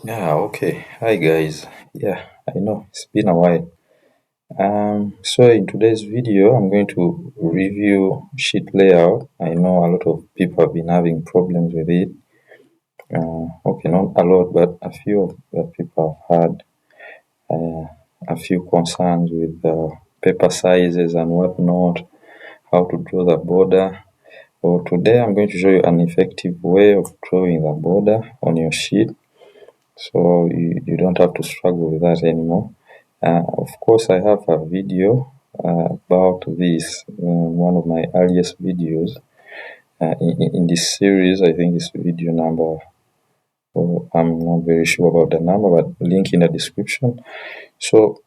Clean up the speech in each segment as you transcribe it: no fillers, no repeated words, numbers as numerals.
Yeah, okay. Hi guys. Yeah, I know it's been a while. So in today's video, I'm going to review sheet layout. I know a lot of people have been having problems with it. Okay, not a lot, but a few of the people have had uh, a few concerns with paper sizes and whatnot, how to draw the border. So today I'm going to show you an effective way of drawing the border on your sheet. So you don't have to struggle with that anymore. Of course, I have a video about this, one of my earliest videos in this series. I think it's video number, I'm not very sure about the number, but link in the description. So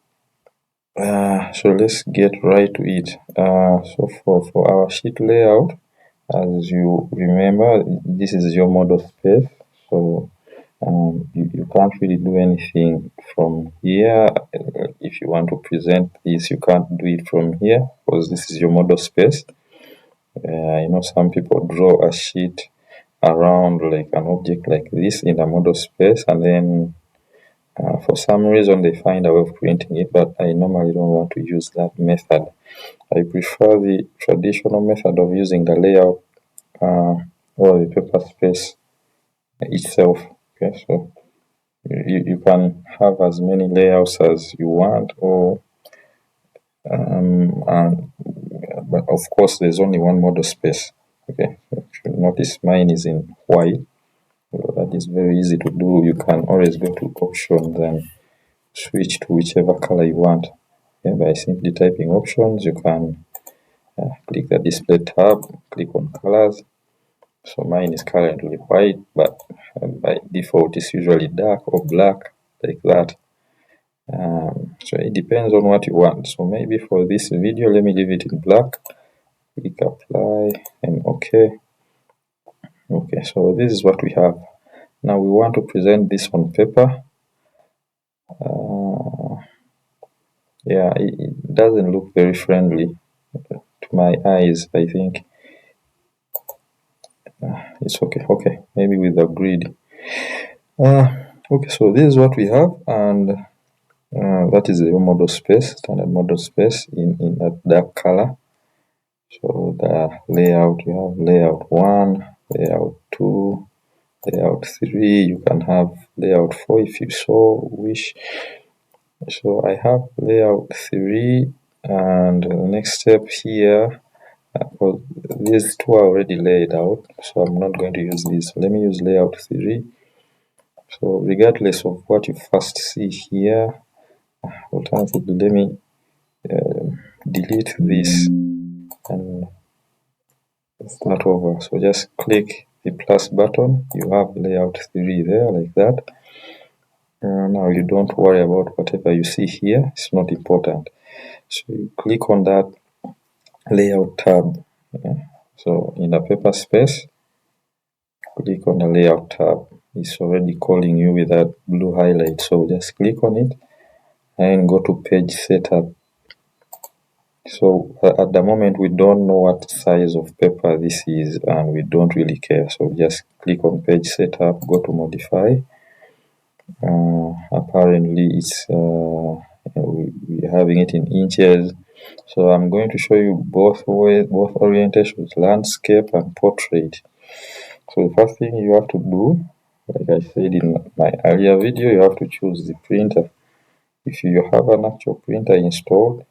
let's get right to it. So for our sheet layout, as you remember, this is your model space. So you can't really do anything from here. If you want to present this, you can't do it from here because this is your model space. I know some people draw a sheet around like an object like this in the model space, and then for some reason they find a way of printing it, but I normally don't want to use that method. I prefer the traditional method of using the layout or the paper space itself. Okay, so you can have as many layouts as you want, or but of course there's only one model space. Okay, so if you notice mine is in white, so that is very easy to do. You can always go to options and switch to whichever color you want. Okay, by simply typing options, you can click the display tab, click on colors. So mine is currently white, but by default it's usually dark or black, like that. So it depends on what you want. So maybe for this video, let me leave it in black. Click apply and okay. Okay, so this is what we have. Now we want to present this on paper. Yeah, it doesn't look very friendly to my eyes. I think it's okay. Okay, maybe with the grid. Okay, so this is what we have, and that is the model space, standard model space in that dark color. So the layout, you have layout 1, layout 2, layout 3, you can have layout 4 if you so wish. So I have layout 3, and the next step here, well, these two are already laid out, so I'm not going to use this. Let me use layout 3. So regardless of what you first see here, alternatively, let me delete this and start over. So just click the plus button. You have layout 3 there, like that. Now you don't worry about whatever you see here. It's not important. So you click on that layout tab. So in the paper space, click on the layout tab. It's already calling you with that blue highlight. So just click on it and go to page setup. So at the moment we don't know what size of paper this is, and we don't really care. So just click on page setup, go to modify. Apparently it's we're having it in inches. So I'm going to show you both orientations, landscape and portrait. So the first thing you have to do, like I said in my earlier video, you have to choose the printer. If you have an actual printer installed,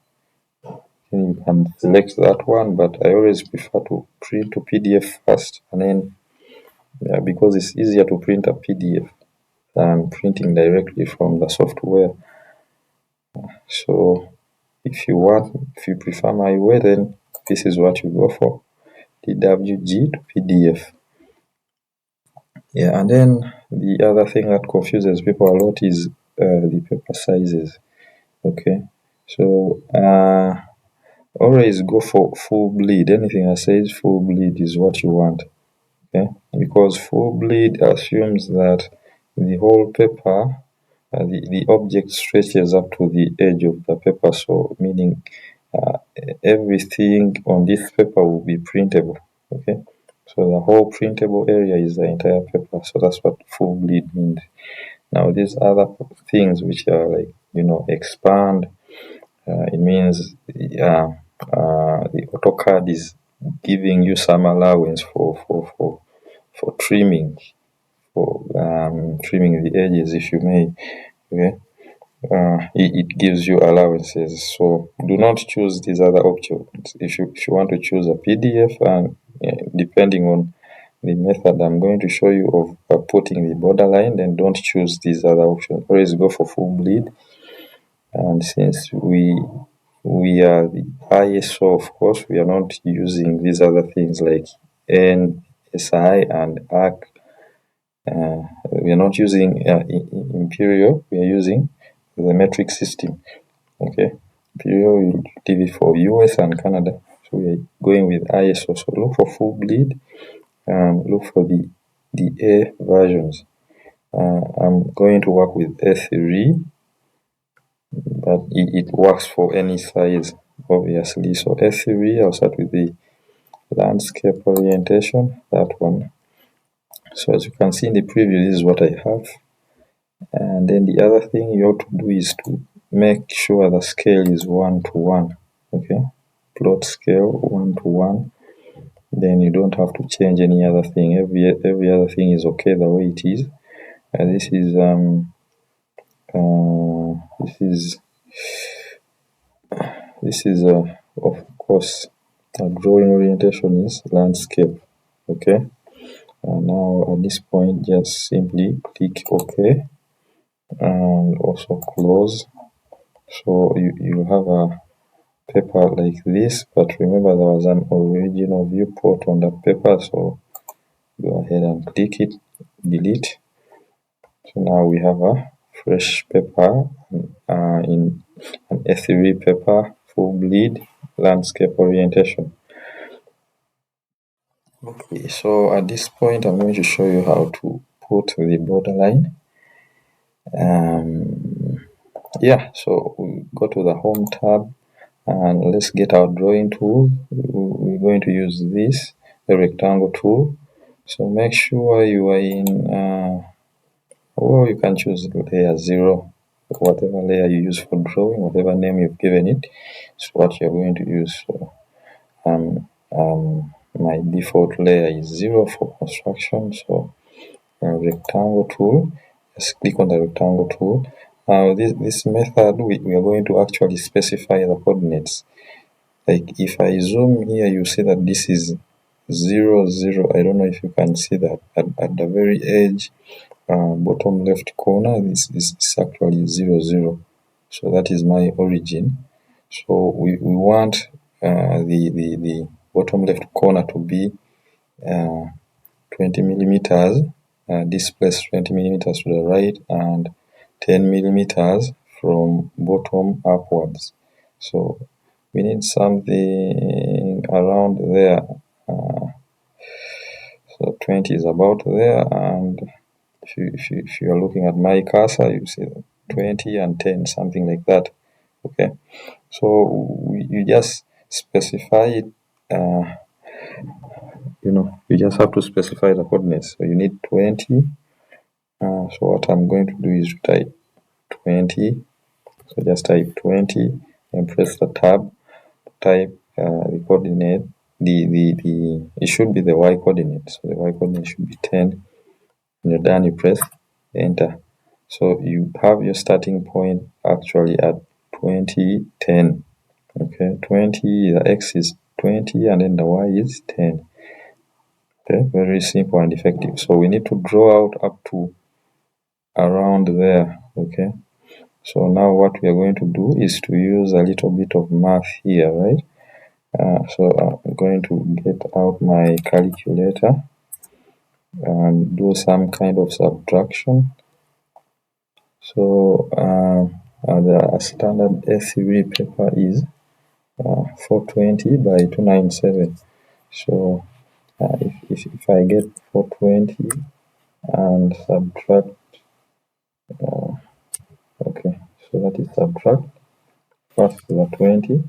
then you can select that one, but I always prefer to print to PDF first, and then because it's easier to print a PDF than printing directly from the software. So if you prefer my way, then this is what you go for, DWG to PDF. Yeah, and then the other thing that confuses people a lot is the paper sizes. Okay, so always go for full bleed. Anything that says full bleed is what you want. Okay, because full bleed assumes that the whole paper, the object stretches up to the edge of the paper, so meaning uh, everything on this paper will be printable. Okay, so the whole printable area is the entire paper. So that's what full bleed means. Now these other things which are like, expand, it means the AutoCAD is giving you some allowance for trimming, for trimming the edges, if you may. Okay, it gives you allowances. So do not choose these other options. If you want to choose a PDF, and depending on the method I'm going to show you of putting the borderline, then don't choose these other options. Always go for full bleed. And since we are the ISO, of course, we are not using these other things like NSI and ARC. We are not using Imperial, we are using the metric system. Okay, Imperial will leave it for US and Canada. So we are going with ISO. So look for full bleed and look for the A versions. I'm going to work with A3, but it works for any size, obviously. So A3, I'll start with the landscape orientation, that one. So as you can see in the preview, this is what I have. And then the other thing you have to do is to make sure the scale is 1:1. Okay, plot scale 1:1. Then you don't have to change any other thing. Every other thing is okay the way it is. And this is of course, drawing orientation is landscape. Okay, and now at this point just simply click OK and also close. So you have a paper like this, but remember there was an original viewport on that paper, so go ahead and click it, delete. So now we have a fresh paper in an A3 paper, full bleed, landscape orientation. Okay, so at this point I'm going to show you how to put the borderline. So we go to the home tab and let's get our drawing tool. We're going to use this, the rectangle tool. So make sure you are in, you can choose layer 0, whatever layer you use for drawing, whatever name you've given it, is what you're going to use. So my default layer is 0 for construction. So rectangle tool, just click on the rectangle tool. Now this method, we are going to actually specify the coordinates. Like if I zoom here, you see that this is 0, 0. I don't know if you can see that at the very edge, bottom left corner, this is actually 0, 0. So that is my origin. So we want the bottom left corner to be 20 millimeters, displaced 20 millimeters to the right and 10 millimeters from bottom upwards. So we need something around there. So 20 is about there, and if you are looking at my cursor, you see 20 and 10, something like that. Okay, so you just specify it. You just have to specify the coordinates. So you need 20. So what I'm going to do is to type 20. So just type 20 and press the tab. Type the coordinate. It should be the y coordinate. So the y coordinate should be 10. When you're done, you press enter. So you have your starting point actually at 20, 10. Okay, 20, the x is 20 and then the y is 10. Okay, very simple and effective. So we need to draw out up to around there. Okay, so now what we are going to do is to use a little bit of math here, right? So I'm going to get out my calculator and do some kind of subtraction. So the standard A3 paper is 420 by 297. So if I get 420 and subtract, okay, so that is subtract first the 20,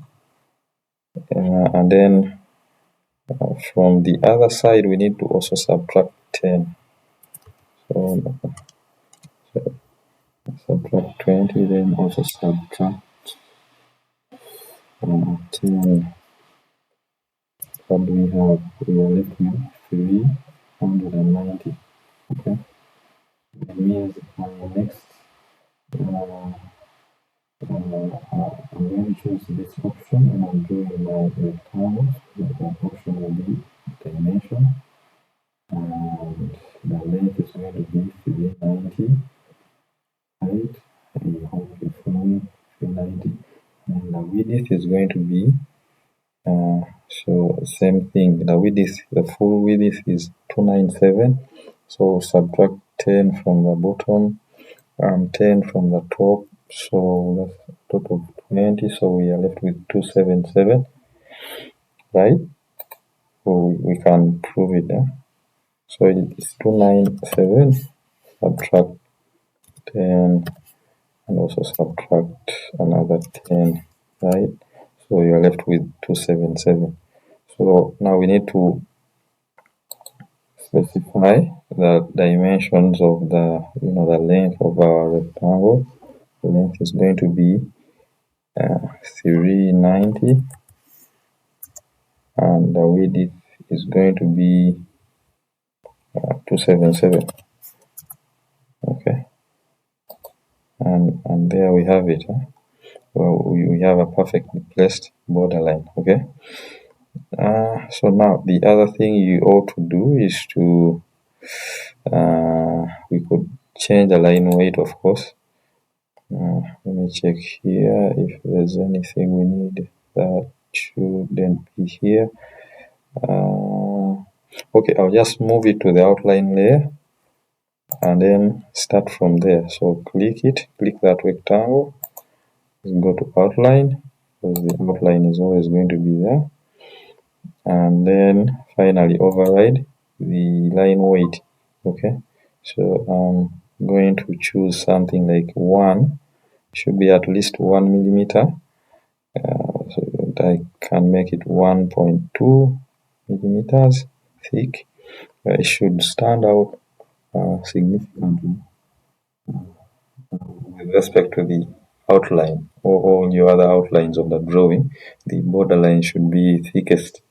and then from the other side we need to also subtract 10. So 20, then also subtract 10. What do we have? We are left with 390. Okay, that means my next I'm going to choose this option and I'm doing my rectangles. That option will be dimension, and the length is going to be 390. Height, I hope you follow me, 390, and the width is going to be so same thing. The width, the full width is 297. So subtract 10 from the bottom and 10 from the top. So that's a total of 20. So we are left with 277, right? So we can prove it. So it's 297. Subtract 10 and also subtract another 10, right? So you are left with 277. So now we need to specify the dimensions of the the length of our rectangle. The length is going to be 390 and the width is going to be 277. Okay, and there we have it. Well, we have a perfectly placed borderline. Okay, so now the other thing you ought to do is to we could change the line weight, of course. Let me check here if there's anything we need that shouldn't be here. Okay, I'll just move it to the outline layer and then start from there. So click that rectangle, go to outline, because the outline is always going to be there, and then finally override the line weight. Okay, so I'm going to choose something like 1, should be at least 1 millimeter, so that I can make it 1.2 millimeters thick. It should stand out significantly with respect to the outline or all your other outlines of the drawing. The borderline should be thickest.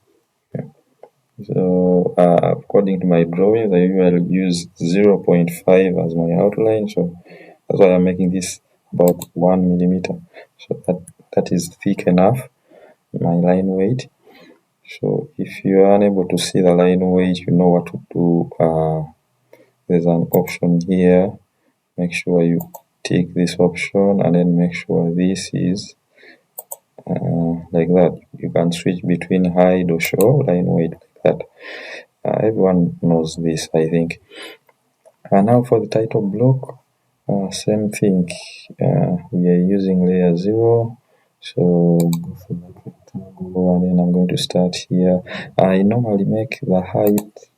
So according to my drawings, I usually use 0.5 as my outline, so that's why I'm making this about 1 millimeter. So that is thick enough, my line weight. So if you are unable to see the line weight, you know what to do. There's an option here. Make sure you take this option and then make sure this is like that. You can switch between hide or show line weight like that. Everyone knows this, I think. And now for the title block, same thing. We are using layer 0. So go for that rectangle, and then I'm going to start here. I normally make the height.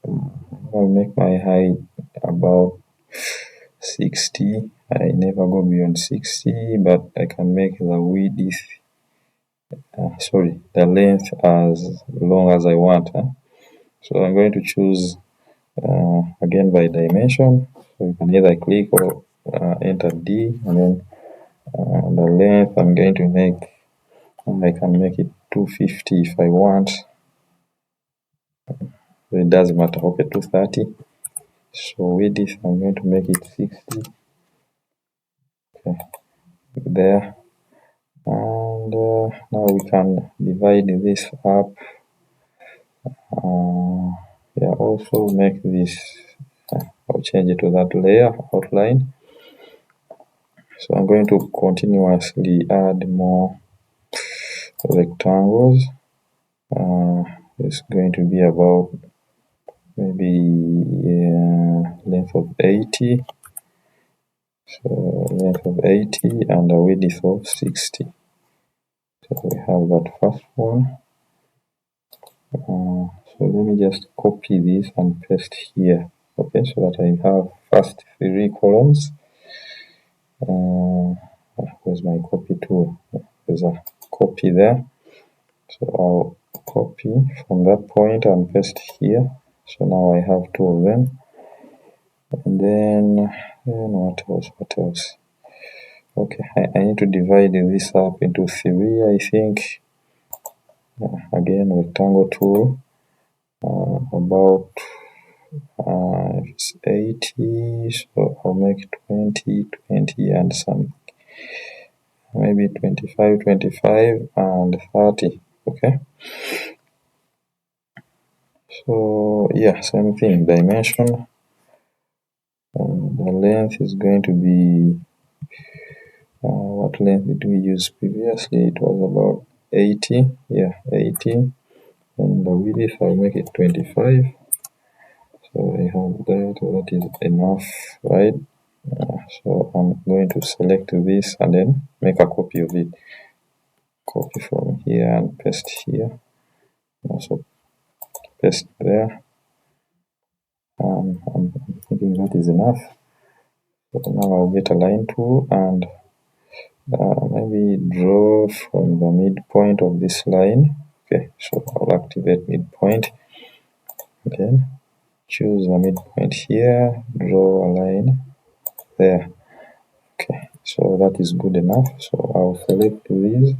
I'll make my height about 60. I never go beyond 60, but I can make the width, the length as long as I want. So I'm going to choose again by dimension. So you can either click or enter D, and then the length I'm going to make, I can make it 250 if I want. So it doesn't matter. Okay, 230. So width I'm going to make it 60. Okay, there. And now we can divide this up. Also make this, I'll change it to that layer outline. So I'm going to continuously add more rectangles. It's going to be about maybe length of 80. So length of 80 and a width of 60. So we have that first one. So let me just copy this and paste here. Okay, so that I have first 3 columns. Where's my copy tool? There's a copy there. So I'll copy from that point and paste here. So now I have 2 of them. And then what else? Okay, I need to divide this up into 3, I think. Again, rectangle tool, about it's 80, so I'll make 20, 20 and some, maybe 25, 25 and 30. Okay, so yeah, same thing, dimension. The length is going to be, what length did we use previously? It was about 80, yeah, 80. And the width, I'll make it 25. So I have that is enough, right? So I'm going to select this and then make a copy of it. Copy from here and paste here. Also paste there. I'm thinking that is enough. So now I'll get a line tool and maybe draw from the midpoint of this line. Okay, so I'll activate midpoint. Then choose the midpoint here, draw a line there. Okay, so that is good enough. So I'll select these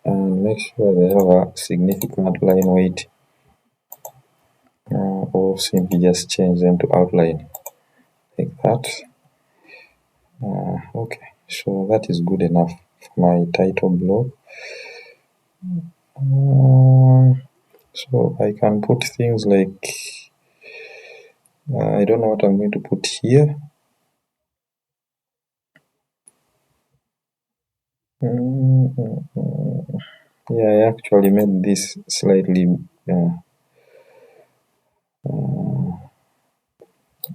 and make sure they have a significant line weight, or simply just change them to outline like that. Okay, so that is good enough for my title block. So I can put things like, I don't know what I'm going to put here. Yeah, I actually made this slightly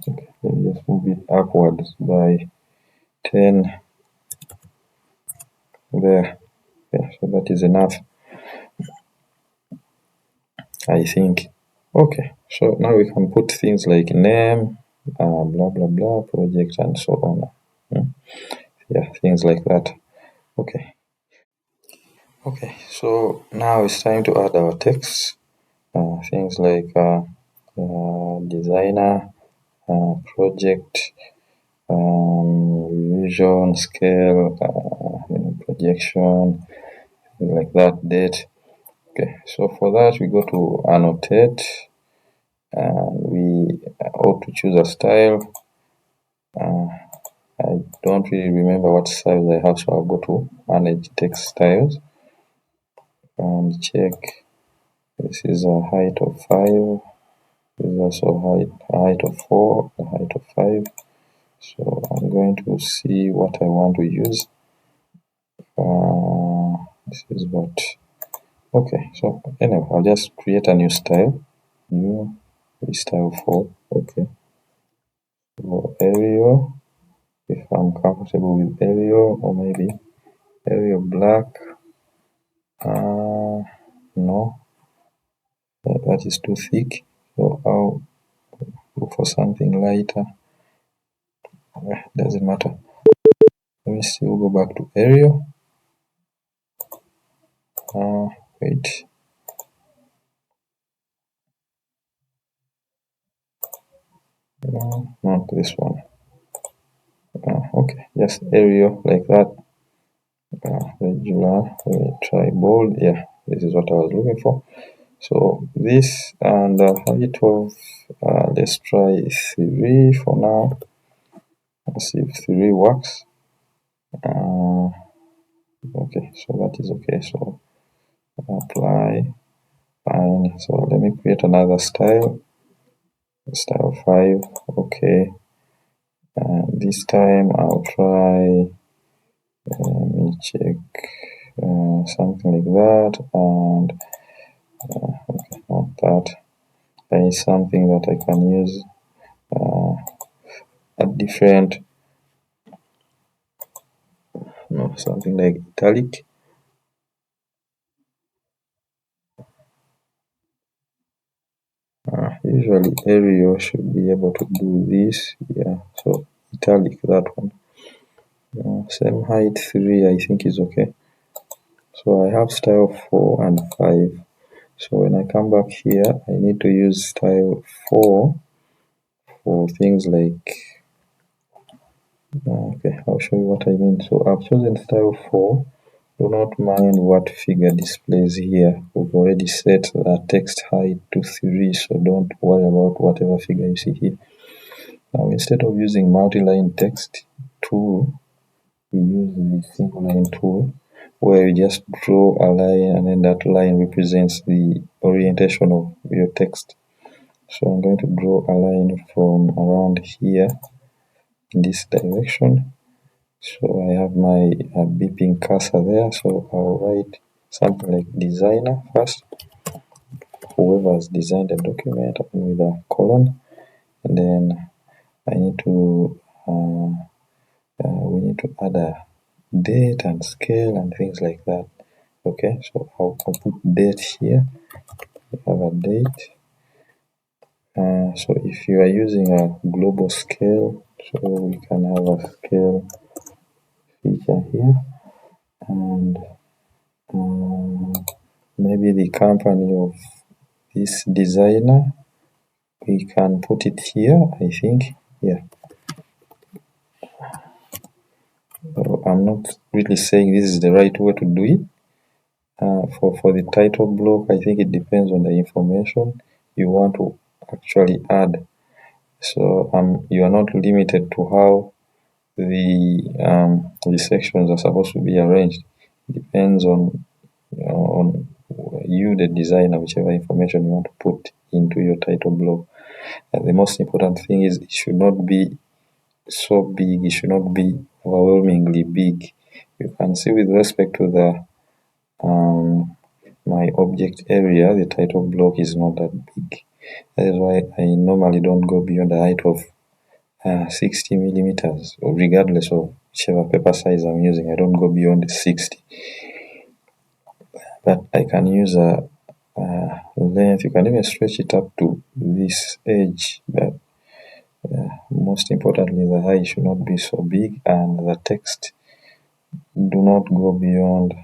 okay, let me just move it upwards by 10 there. Yeah, so that is enough, I think. Okay, so now we can put things like name, blah blah blah, project, and so on. Yeah, things like that. Okay. Okay, so now it's time to add our text. Things like designer, project, vision, scale, projection, things like that, date. Okay, so for that we go to annotate, and we ought to choose a style. I don't really remember what styles I have, so I'll go to manage text styles and check. This is a height of 5. This is also a height of 4, a height of 5. So I'm going to see what I want to use. This is what. Okay, so anyway, I'll just create a new style. New style 4. Okay. So Arial, if I'm comfortable with Arial, or maybe Arial black. No, that is too thick. So I'll look for something lighter. Doesn't matter. Let me still go back to Arial. Wait. No, not this one. Okay, just Arial like that. Regular. Let me try bold. Yeah, this is what I was looking for. So this and the height of, let's try 3 for now. Let's see if 3 works. Okay, so that is okay. So apply, fine. So let me create another style. Style 5. Okay. And this time I'll try. Let me check something like that. And okay, not that. I need something that I can use a different, no, something like italic. Usually Arial should be able to do this. Yeah, so italic, that one. Same height 3, I think is okay. So I have style 4 and 5. So when I come back here, I need to use style 4 for things like Okay, I'll show you what I mean. So I've chosen style 4. Do not mind what figure displays here. We've already set the text height to 3, so don't worry about whatever figure you see here. Now, instead of using multi-line text tool, we use the single line tool, where you just draw a line and then that line represents the orientation of your text. So I'm going to draw a line from around here in this direction. So I have my beeping cursor there, so I'll write something like designer first. Whoever has designed a document with a colon, and then I need to we need to add a date and scale and things like that. Okay, so I'll put date here. We have a date. So if you are using a global scale, so we can have a scale feature here, and maybe the company of this designer, we can put it here, I think. Yeah. So I'm not really saying this is the right way to do it. For the title block, I think it depends on the information you want to actually add. So you are not limited to how the sections are supposed to be arranged. It depends on you, the designer, whichever information you want to put into your title block. And the most important thing is it should not be so big, it should not be overwhelmingly big. You can see with respect to the my object area, the title block is not that big. That is why I normally don't go beyond the height of 60 millimeters, regardless of whichever paper size I'm using. I don't go beyond 60. But I can use a length. You can even stretch it up to this edge. But most importantly, the height should not be so big, and the text do not go beyond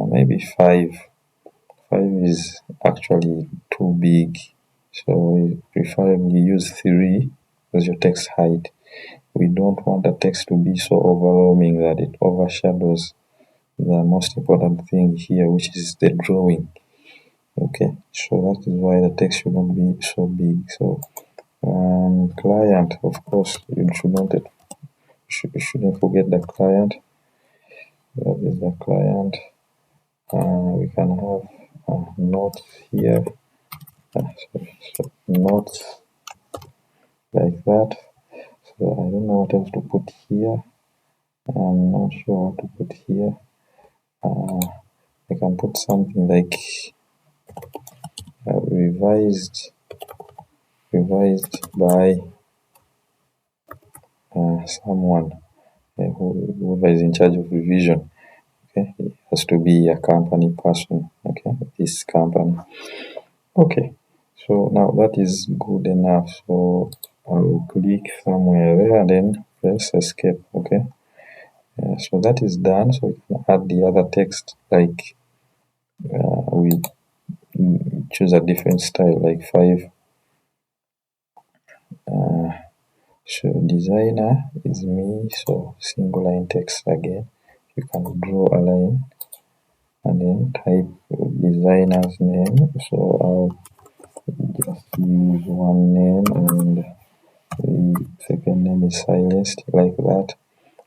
maybe 5. 5 is actually too big, so preferably use 3 as your text height. We don't want the text to be so overwhelming that it overshadows the most important thing here, which is the drawing. Okay, so that is why the text should not be so big. So client, of course, you shouldn't forget the client. That is the client. We can have notes here. So notes like that. So I don't know what else to put here. I'm not sure what to put here. I can put something like revised by someone whoever is in charge of revision. Okay, it has to be a company person. Okay, this company. Okay, so now that is good enough. So I'll click somewhere there and then press escape. Okay, so that is done. So we can add the other text, like we choose a different style, like 5. So designer is me, so single line text again. You can draw a line and then type designer's name. So I'll just use one name and the second name is silenced like that.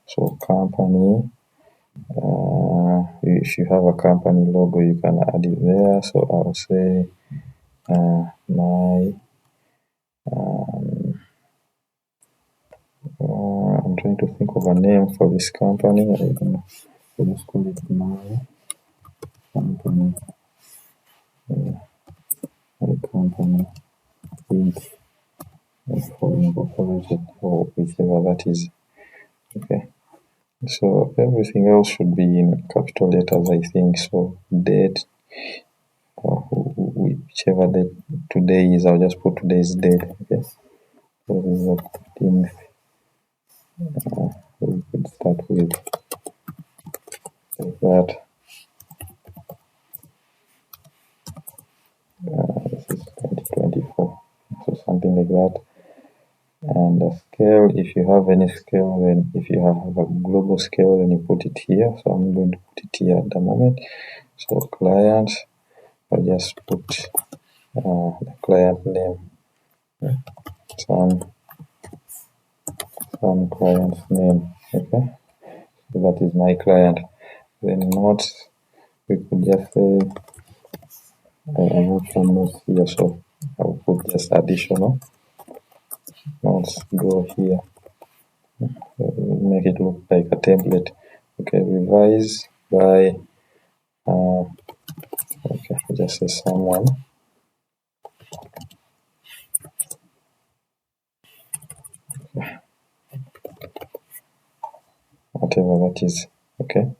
So company, if you have a company logo, you can add it there. So I'll say I'm trying to think of a name for this company. I don't know. So just call it my company. My company Inc. For incorporated or whichever that is. Okay. So everything else should be in capital letters, I think. So date, whichever date today is, I'll just put today's date. Okay. So this is the 15th. We could start with that. This is 2024. So something like that. And the scale, if you have any scale, then if you have a global scale, then you put it here. So I'm going to put it here at the moment. So client, I'll just put the client name, some client's name. Okay, so that is my client. Then notes, we could just say I have some notes here, so I'll put just additional notes go here. Make it look like a template. Okay, revise by okay, just say someone. Whatever that is. Okay,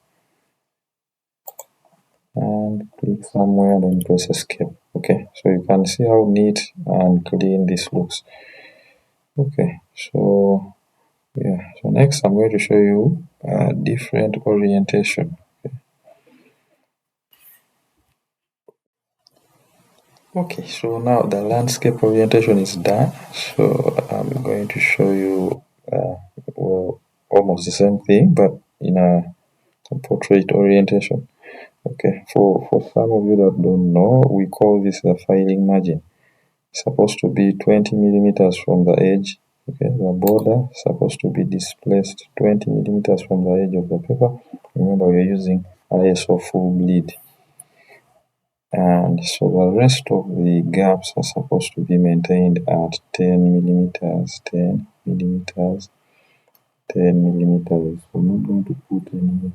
and click somewhere, then press escape. Okay, so you can see how neat and clean this looks. Okay, so yeah, so next I'm going to show you a different orientation. Okay, so now the landscape orientation is done. So I'm going to show you well, almost the same thing, but in a portrait orientation. Okay, for some of you that don't know, we call this the filing margin. It's supposed to be 20 millimeters from the edge. Okay, the border is supposed to be displaced 20 millimeters from the edge of the paper. Remember, we're using ISO full bleed. And so the rest of the gaps are supposed to be maintained at 10 millimeters, 10 millimeters, 10 millimeters. So I'm not going to put any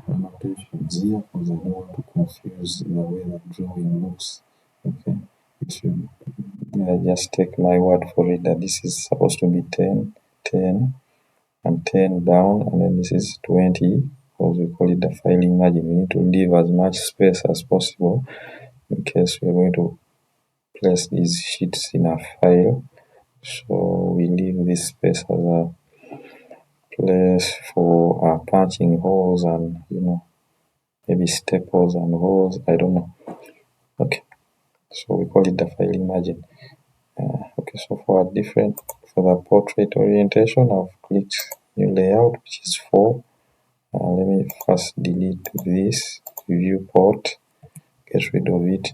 annotations here because I don't want to confuse the way the drawing looks. Okay, just take my word for it that this is supposed to be 10, 10, and 10 down, and then this is 20 because we call it the filing margin. We need to leave as much space as possible in case we're going to place these sheets in a file. So we leave this space as a place for punching holes and maybe staples and holes, I don't know. Okay, so we call it the filing margin. Okay, so for the portrait orientation, I've clicked new layout, which is 4. Let me first delete this viewport, get rid of it,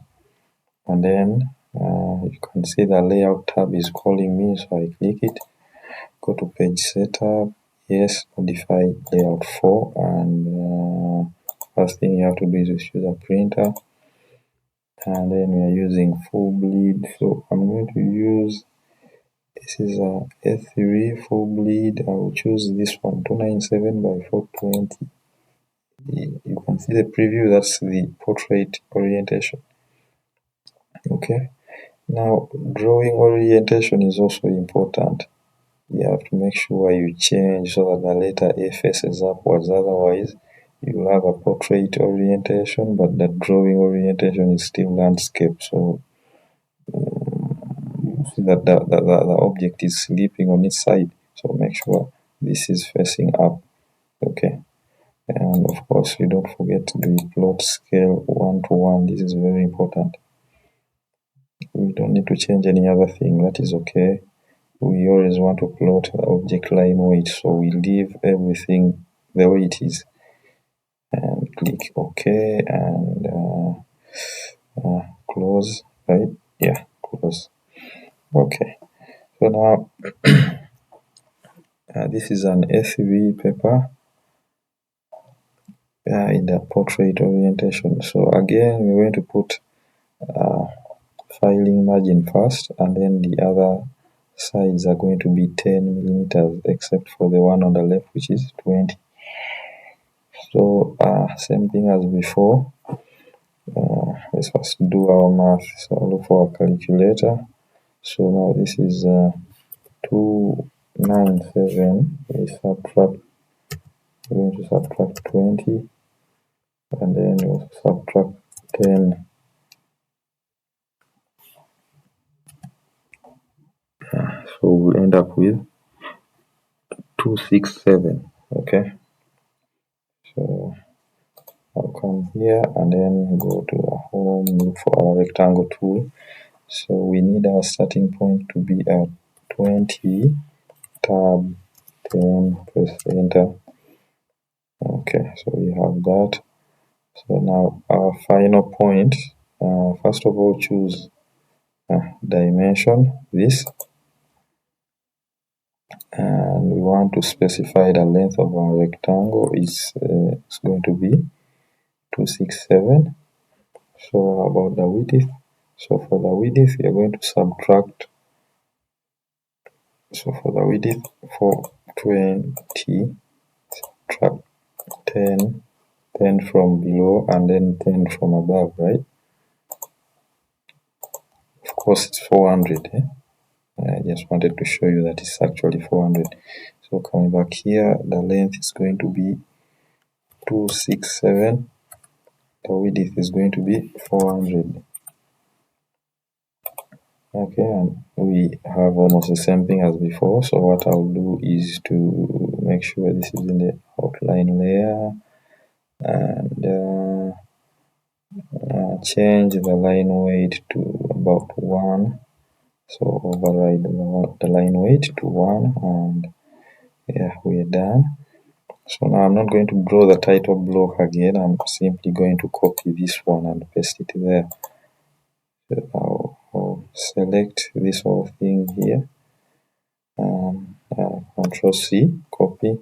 and then you can see the layout tab is calling me, so I click it, go to page setup, yes, modify layout 4, and first thing you have to do is choose a printer, and then we are using full bleed. So I'm going to use, this is a A3 full bleed. I will choose this one, 297 by 420. You can see the preview, that's the portrait orientation. Okay, now drawing orientation is also important. You have to make sure you change so that the letter A faces upwards, otherwise you'll have a portrait orientation but the drawing orientation is still landscape. So you see that the object is sleeping on its side, so make sure this is facing up. Okay, and of course you don't forget the plot scale 1:1. This is very important. We don't need to change any other thing, that is okay. We always want to plot the object line weight, so we leave everything the way it is and click OK and close, right? Yeah, close. Okay, so now this is an A3 paper in the portrait orientation. So again, we're going to put filing margin first, and then the other sides are going to be 10 millimeters except for the one on the left, which is 20. So same thing as before. Let's first do our math. So I'll look for a calculator. So now this is 297. We're going to subtract 20, and then we'll subtract 10. So we'll end up with 267. Okay, so I'll come here and then go to the home, look for our rectangle tool. So we need our starting point to be at 20, tab 10, press enter. Okay, so we have that. So now our final point, first of all choose dimension, this, and we want to specify the length of our rectangle is it's going to be 267. So about the width, so for the width we are going to subtract, so for the width for 20, subtract 10, 10 from below and then 10 from above, right? Of course it's 400, eh? I just wanted to show you that it's actually 400. So coming back here, the length is going to be 267, the width is going to be 400. Okay, and we have almost the same thing as before. So what I'll do is to make sure this is in the outline layer and change the line weight to about 1. So override the line weight to 1, and yeah, we're done. So now I'm not going to draw the title block again. I'm simply going to copy this one and paste it there. So I'll select this whole thing here. Control C, copy.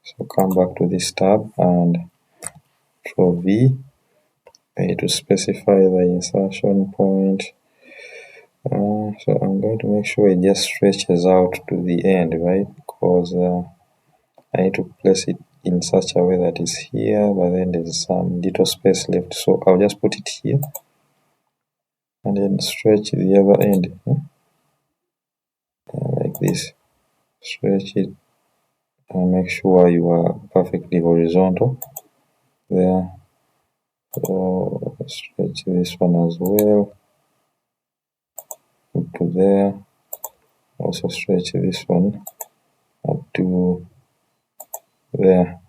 So come back to this tab and Control V. I need to specify the insertion point. So I'm going to make sure it just stretches out to the end, right? Because I need to place it in such a way that it's here, but then there's some little space left. So I'll just put it here and then stretch the other end like this. Stretch it and make sure you are perfectly horizontal there. So stretch this one as well up to there. Also stretch this one up to there.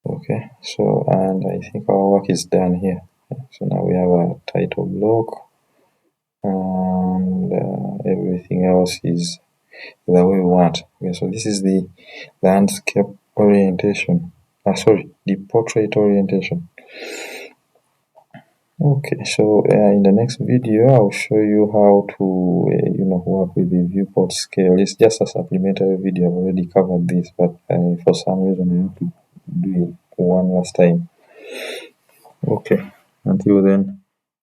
Okay, so and I think our work is done here. So now we have a title block and everything else is the way we want. Okay, so this is the landscape orientation. The portrait orientation. Okay, so in the next video I'll show you how to work with the viewport scale. It's just a supplementary video. I've already covered this, but for some reason I have to do it one last time. Okay, until then.